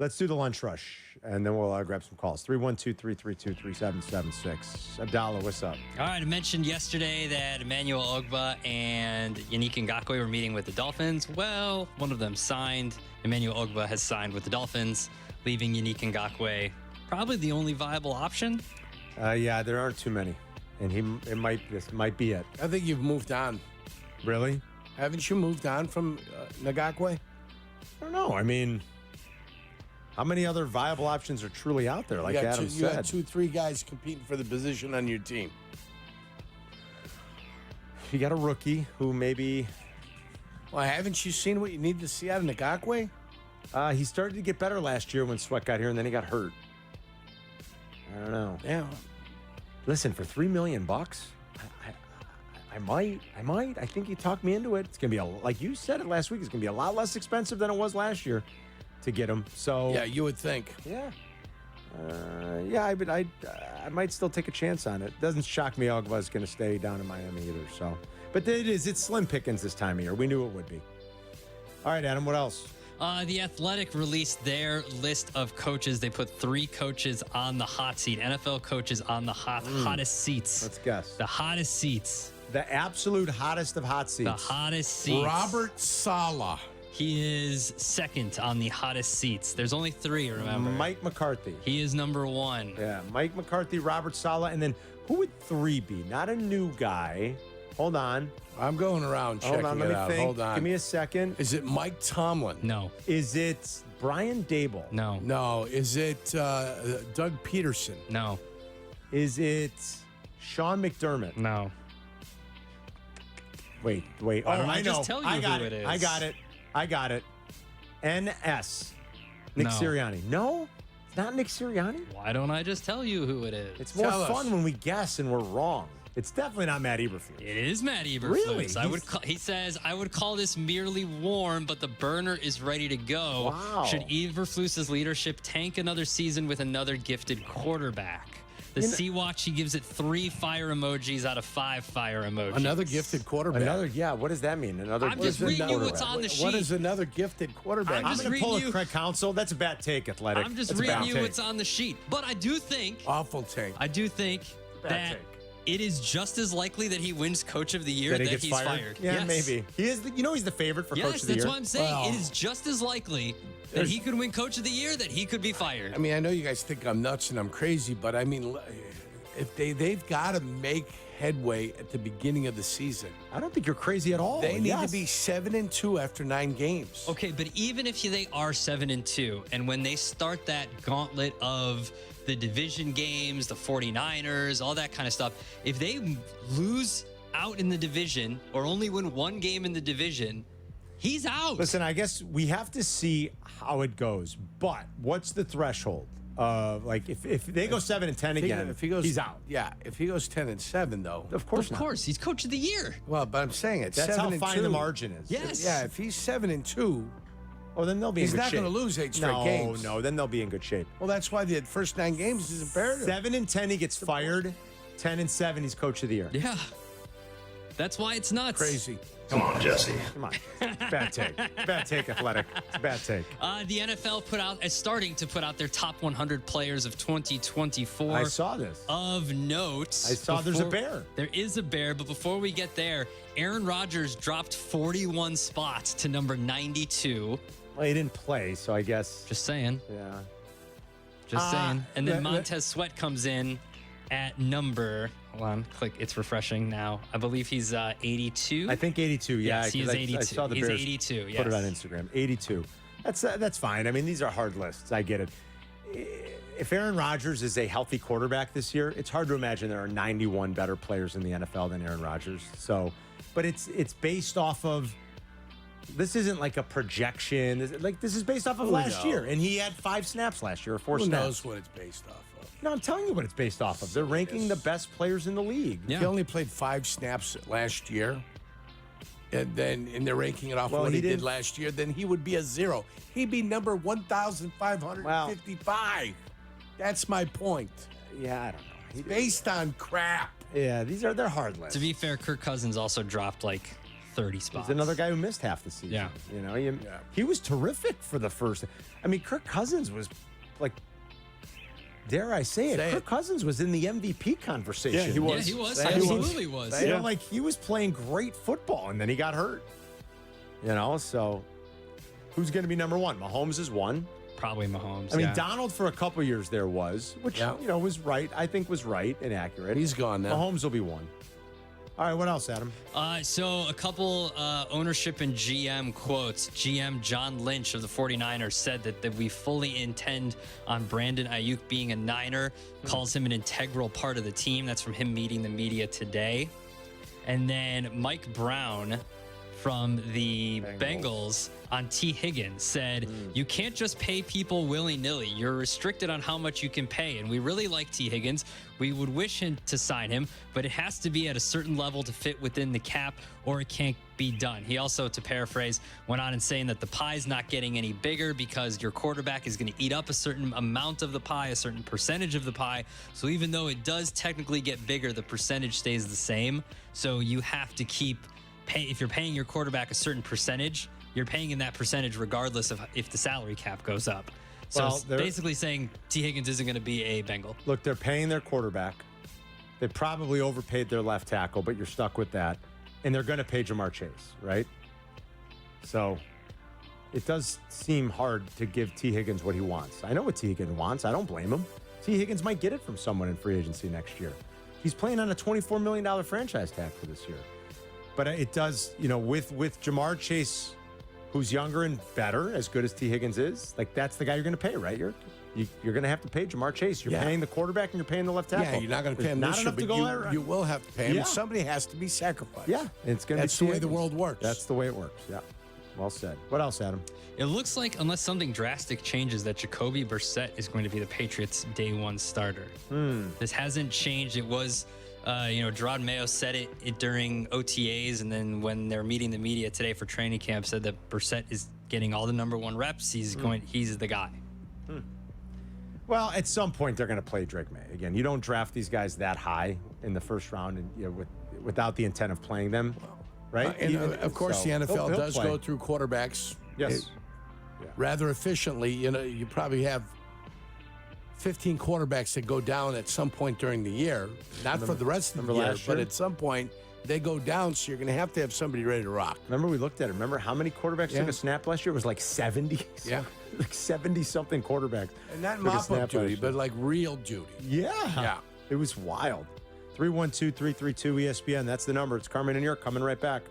Let's do the lunch rush, and then we'll grab some calls. 312-332-3776. Abdallah, what's up? All right, I mentioned yesterday that Emmanuel Ogbah and Yannick Ngakoue were meeting with the Dolphins. Well, one of them signed. Emmanuel Ogbah has signed with the Dolphins, leaving Yannick Ngakoue probably the only viable option. Yeah, there aren't too many, and this might be it. I think you've moved on. Really? Haven't you moved on from Ngakoue? I don't know. I mean, how many other viable options are truly out there? Like Adam You got said, 2-3 guys competing for the position on your team. you got a rookie who maybe Well, haven't you seen what you need to see out of Ngakoue? he started to get better last year when Sweat got here, and then he got hurt. I don't know. Yeah. Listen, for $3 million, I might. I think you talked me into it. It's gonna be like you said it last week. It's gonna be a lot less expensive than it was last year to get him. So Yeah, you would think. yeah. I might still take a chance on it. Doesn't shock me Ogbah's going to stay down in Miami either. So, but it's slim pickings this time of year. We knew it would be. All right, Adam, what else? The Athletic released their list of coaches. They put 3 coaches on the hot seat. NFL coaches on the hottest seats. Let's guess. The hottest seats. The absolute hottest of hot seats. The hottest seats. Robert Saleh. He is second on the hottest seats. There's only 3, remember. Mike McCarthy. He is number 1. Yeah, Mike McCarthy, Robert Saleh, and then who would 3 be? Not a new guy. Hold on. I'm going around checking Hold on, let me it out. think. Hold on. Give me a second. Is it Mike Tomlin? No. Is it Brian Dable? No. No. Is it Doug Peterson? No. Is it Sean McDermott? No. Wait. Oh, Why don't I I know. just tell you I got who it. it is? I got it. NS. Nick No. Sirianni. No, it's not Nick Sirianni. Why don't I just tell you who it is? It's more Tell us. fun when we guess and we're wrong. It's definitely not Matt Eberflus. It is Matt Eberflus. Really? He says, I would call this merely warm, but the burner is ready to go. Wow. Should Eberflus's leadership tank another season with another gifted quarterback? The Sea-Watch, he gives it 3 fire emojis out of 5 fire emojis. Another gifted quarterback. What does that mean? Another I'm just gifted reading you quarterback. what's on the sheet. What is another gifted quarterback? I'm I'm just going to pull reading a Craig Counsell. That's a bad take, Athletic. I'm just That's a reading bad you take. what's on the sheet. But I do think Awful take. that take. it is just as likely that he wins Coach of the Year That that, he gets he's fired? Yeah, Yes. maybe. He is. He's the favorite for Coach Yes, of the that's Year. what I'm saying. Well, it is just as likely that he could win Coach of the Year that he could be fired. I mean, I know you guys think I'm nuts and I'm crazy, but I mean, if they've got to make headway at the beginning of the season. I don't think you're crazy at all. They need Yes. to be 7-2 after 9 games. Okay, but even if they are 7-2, and when they start that gauntlet of the division games, the 49ers, all that kind of stuff, if they lose out in the division or only win 1 game in the division, he's out. Listen, I guess we have to see how it goes. But what's the threshold? Like if they go 7-10 again, if he goes, he's out. Yeah, if he goes 10-7 though. Of course, Of course, he's Coach of the Year. Well, but I'm saying it. That's how 7-2. fine the margin is. Yes. Yeah, if he's 7-2, Oh, then they'll be. He's in good not shape. gonna lose 8 straight games. No, then they'll be in good shape. well, that's why the first 9 games is imperative. 7-10, he gets fired. 10-7, he's Coach of the Year. Yeah. That's why it's nuts. Crazy. Come on, Jesse. Come on, bad take. Bad take, Athletic. It's a bad take. The NFL is starting to put out their top 100 players of 2024. I saw this. Of note, I saw there's a bear. There is a bear, but before we get there, Aaron Rodgers dropped 41 spots to number 92. Well, he didn't play, so I guess. Just saying. Yeah. Just saying. And then let- Montez Sweat comes in at number. Hold on, click. It's refreshing now. I believe he's 82. I think 82. Yeah, Yes, he is 'cause 82. I saw the He's Bears 82, Put it on yes. Instagram. 82. That's fine. I mean, these are hard lists. I get it. If Aaron Rodgers is a healthy quarterback this year, it's hard to imagine there are 91 better players in the NFL than Aaron Rodgers. So, but it's based off of. This isn't like a projection. This is based off of last year, and he had 5 snaps last year or 4 Who snaps. knows what it's based off of? No, I'm telling you what it's based off of. They're ranking the best players in the league. Yeah. He only played 5 snaps last year. And they're ranking it off Well, what he he did didn't- last year, then he would be a 0. He'd be number 1,555. That's my point. Yeah, I don't know. It's based on crap. Yeah, they're hard lists. To be fair, Kirk Cousins also dropped like 30 spots. He's another guy who missed half the season. Yeah. You know, he was terrific for the first. I mean, Kirk Cousins was like, dare I say it, Kirk Cousins was in the MVP conversation. Yeah, he was. Yeah, he was. He was. Absolutely was. You know, like he was playing great football and then he got hurt. You know, so who's going to be number one? Mahomes is one. Probably Mahomes. I mean, Donald for a couple years there was, which, you know, was right. I think was right and accurate. He's gone now. Mahomes will be one. All right, what else, Adam? So a couple ownership and GM quotes. GM John Lynch of the 49ers said that we fully intend on Brandon Ayuk being a Niner, calls him an integral part of the team. That's from him meeting the media today. And then Mike Brown from the Bengals on T. Higgins said, you can't just pay people willy-nilly. You're restricted on how much you can pay. And we really like T. Higgins. We would wish him to sign him, but it has to be at a certain level to fit within the cap or it can't be done. He also, to paraphrase, went on and saying that the pie's not getting any bigger because your quarterback is going to eat up a certain amount of the pie, a certain percentage of the pie. So even though it does technically get bigger, the percentage stays the same. So you have to keep if you're paying your quarterback a certain percentage, you're paying in that percentage regardless of if the salary cap goes up. So it's basically saying T. Higgins isn't going to be a Bengal. Look, they're paying their quarterback. They probably overpaid their left tackle, but you're stuck with that. And they're going to pay Jamar Chase, right? So it does seem hard to give T. Higgins what he wants. I know what T. Higgins wants. I don't blame him. T. Higgins might get it from someone in free agency next year. He's playing on a $24 million franchise tag for this year. But it does, you know, with Jamar Chase, who's younger and better, as good as T. Higgins is, like that's the guy you're going to pay, right? You're going to have to pay Jamar Chase. You're paying the quarterback and you're paying the left tackle. Yeah, you're not going to pay him this year, but you will have to pay him. Somebody has to be sacrificed. Yeah, it's going to be That's the way the world works. That's the way it works. Yeah. Well said. What else, Adam? It looks like, unless something drastic changes, that Jacoby Brissett is going to be the Patriots' day one starter. This hasn't changed. It was, Gerard Mayo said it during OTAs, and then when they're meeting the media today for training camp, said that Brissett is getting all the number one reps. He's the guy. Well, at some point they're going to play Drake May again. You don't draft these guys that high in the first round, and without the intent of playing them, right? Of course, the NFL he'll does play. go through quarterbacks. Yes. Rather efficiently. You probably have 15 quarterbacks that go down at some point during the year. Not for the rest of the year, but at some point they go down, so you're going to have somebody ready to rock. Remember we looked at it. Remember how many quarterbacks took a snap last year? It was like 70. Yeah. Like 70-something quarterbacks. And not took a mop-up snap duty, last but year. like real duty. Yeah. It was wild. 312-332-ESPN. That's the number. It's Carmen and Jurko coming right back.